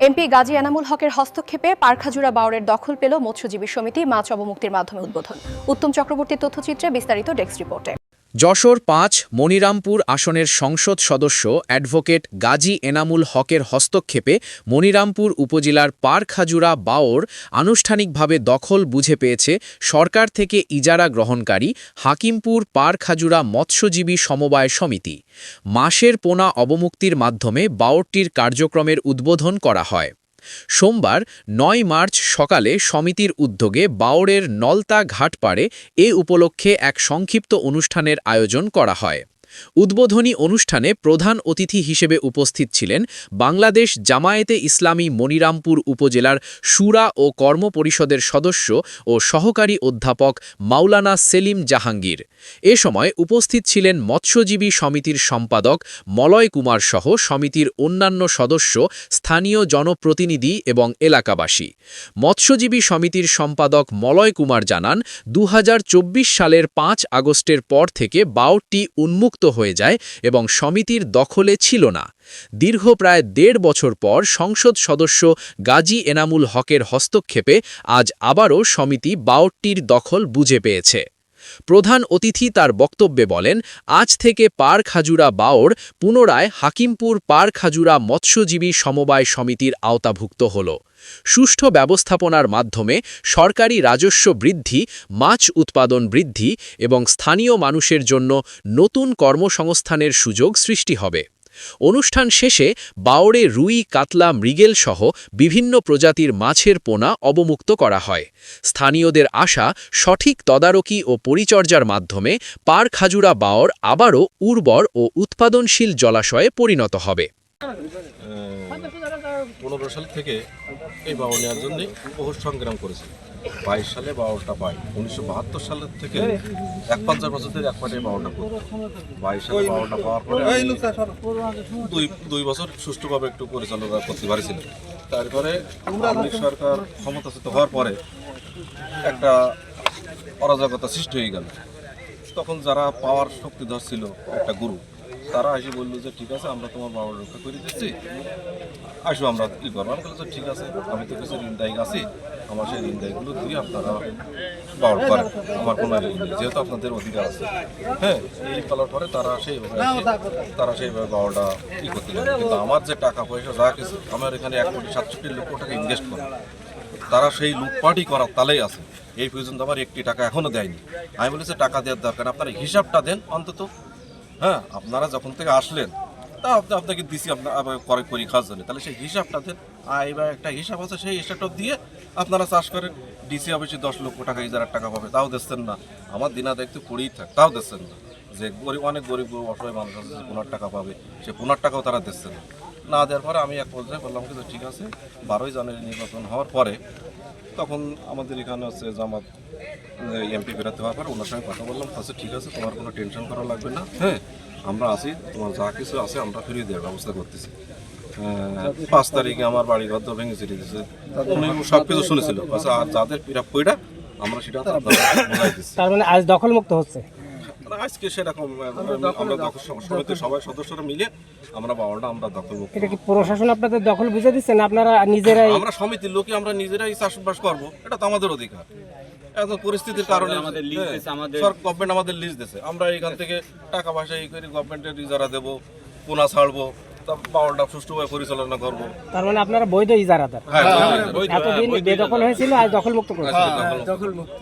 MP Gazi Enamul হকের হস্তক্ষেপে পারখাজুরা বাওরের দখল পেল মৎস্যজীবী সমিতি, মাছ অবমুক্তির মাধ্যমে উদ্বোধন। উত্তম চক্রবর্তীর তথ্যচিত্রে বিস্তারিত ডেস্ক রিপোর্টে। যশোর ৫ মনিরামপুর আসনের সংসদ সদস্য অ্যাডভোকেট গাজী এনামুল হকের হস্তক্ষেপে মনিরামপুর উপজেলার পারখাজুরা বাওর আনুষ্ঠানিকভাবে দখল বুঝে পেয়েছে সরকার থেকে ইজারা গ্রহণকারী হাকিমপুর পারখাজুরা মৎস্যজীবী সমবায় সমিতি। মাসের পোনা অবমুক্তির মাধ্যমে বাওরটির কার্যক্রমের উদ্বোধন করা হয়। সোমবার ৯ মার্চ সকালে সমিতির উদ্যোগে বাওরের নলতা ঘাটপাড়ে এ উপলক্ষে এক সংক্ষিপ্ত অনুষ্ঠানের আয়োজন করা হয়। উদ্বোধনী অনুষ্ঠানে প্রধান অতিথি হিসেবে উপস্থিত ছিলেন বাংলাদেশ জামায়াতে ইসলামী মনিরামপুর উপজেলার শুরা ও কর্ম পরিষদের সদস্য ও সহকারী অধ্যাপক মাওলানা সেলিম জাহাঙ্গীর। এ সময় উপস্থিত ছিলেন মৎস্যজীবী সমিতির সম্পাদক মলয় কুমার সহ সমিতির অন্যান্য সদস্য, স্থানীয় জনপ্রতিনিধি এবং এলাকাবাসী। মৎস্যজীবী সমিতির সম্পাদক মলয় কুমার জানান, ২০২৪ সালের ৫ আগস্টের পর থেকে বাওরটি উন্মুক্ত হয়ে যায় এবং সমিতির দখলে ছিল না। দীর্ঘ প্রায় ১.৫ বছর পর সংসদ সদস্য গাজী এনামুল হকের হস্তক্ষেপে আজ আবারও সমিতি বাওরটির দখল বুঝে পেয়েছে। প্রধান অতিথি তার বক্তব্যে বলেন, আজ থেকে পারখাজুরা বাওর পুনরায় হাকিমপুর পারখাজুরা মৎস্যজীবী সমবায় সমিতির আওতাভুক্ত হল। সুষ্ঠু ব্যবস্থাপনার মাধ্যমে সরকারি রাজস্ব বৃদ্ধি, মাছ উৎপাদন বৃদ্ধি এবং স্থানীয় মানুষের জন্য নতুন কর্মসংস্থানের সুযোগ সৃষ্টি হবে। অনুষ্ঠান শেষে বাওরে রুই, কাতলা, মৃগেল সহ বিভিন্ন প্রজাতির মাছের পোনা অবমুক্ত করা হয়। স্থানীয়দের আশা, সঠিক তদারকি ও পরিচর্যার মাধ্যমে পারখাজুরা বাওর আবারও উর্বর ও উৎপাদনশীল জলাশয়ে পরিণত হবে। ১৫ সাল থেকে এই বাওর নেওয়ার জন্য বহু সংগ্রাম করেছে। ২২ সালে বাওরটা পাই। 1972 সালের থেকে ৫০ বছর ধরে একবারে বাওরটা করি। ২২ সালে বাওরটা পাওয়ার পরে দুই বছর সুষ্ঠুভাবে একটু পরিচালনা করতে পারছিল। তারপরে আওয়ামী সরকার ক্ষমতাচ্যুত হওয়ার পরে একটা অরাজকতা সৃষ্টি হয়ে গেল। তখন যারা পাওয়ার শক্তিধর ছিল, একটা গুরু, তারা এসে বললো যে ঠিক আছে, আমরা তোমার বাবার রক্ষা করে দিচ্ছি, আসো আমরা কী করবো। আমি বললাম ঠিক আছে, আমি তো কিছু ঋণদায়ী আছি, আমার সেই ঋণদায়ীগুলো দিয়ে আপনারা বাওর করেন, আমার কোনো ঋণ নেই, যেহেতু আপনাদের অধিকার আছে। হ্যাঁ, এই বলার পরে তারা সেইভাবে বাওরটা ই করতে গেল। কিন্তু আমার যে টাকা পয়সা যা কিছু, আমার এখানে ১,৬৭,০০,০০০ টাকা ইনভেস্ট করে তারা সেই লুটপাটই করার তালেই আছে। এই পর্যন্ত আমার একটি টাকা এখনও দেয়নি। আমি বলেছি টাকা দেওয়ার দরকার, আপনারা হিসাবটা দেন অন্তত। হ্যাঁ, আপনারা যখন থেকে আসলেন তা আপনাকে দিছি আপনার পরীক্ষার জন্য, তাহলে সেই হিসাবটা দেন। এবার একটা হিসাব আছে, সেই হিসাবটা দিয়ে আপনারা চাষ করেন। ডিসি অফিসে ১০ লক্ষ টাকা ইজারার টাকা পাবে, তাও দিচ্ছেন না। আমার দিনা দেখতে পড়েই থাক, তাও দিচ্ছেন না। যে অনেক গরিব অসহায় মানুষ আছে, যে ১৫ টাকা পাবে, সে ১৫ টাকাও তারা দিচ্ছেন না। দেওয়ার পরে আমি এক পর্যায়ে বললাম কিন্তু ঠিক আছে, ১২ই জানুয়ারি নির্বাচন হওয়ার পরে তখন আমাদের এখানে হচ্ছে জামাত এমপি বেরোতে হওয়ার পরে ওনার সঙ্গে কথা বললাম, আচ্ছা ঠিক আছে, তোমার কোনো টেনশন করা লাগবে না। হ্যাঁ, আমরা আছি, তোমার যা কিছু আছে আমরা ফিরিয়ে দেওয়ার ব্যবস্থা করতেছি। ৫ তারিখে আমার বাড়ি ঘর ভেঙে ছেড়ে দিয়েছে, উনি সব কিছু শুনেছিল। আচ্ছা, আর যাদের প্রাপ্যটা আমরা সেটা বোঝাই দিচ্ছি। তার মানে আজ দখল মুক্ত হচ্ছে। আজকে সেরকম আমরা দখল সমিতির সবাই সদস্যরা মিলে আমরা বাওরটা আমরা দখল মুক্ত। এটা কি প্রশাসন আপনাদের দখল বুঝে দিচ্ছে না আপনারা নিজেরাই? আমরা সমিতির লোকই, আমরা নিজেরাই চাষবাস করবো, এটা তো আমাদের অধিকার। এখন পরিস্থিতির কারণে গভর্নমেন্ট আমাদের লিজ দিয়েছে, আমরা এখান থেকে টাকা পয়সা ই করে গভর্নমেন্টের ইজারা দেবো, পোনা ছাড়বো, বাওরটা সুষ্ঠুভাবে পরিচালনা করবো। তার মানে আপনারা বৈধ ইজারাদার। হ্যাঁ, এতদিন বেদখল হয়েছিল, আজ দখল মুক্ত করেছে। দখল মুক্ত।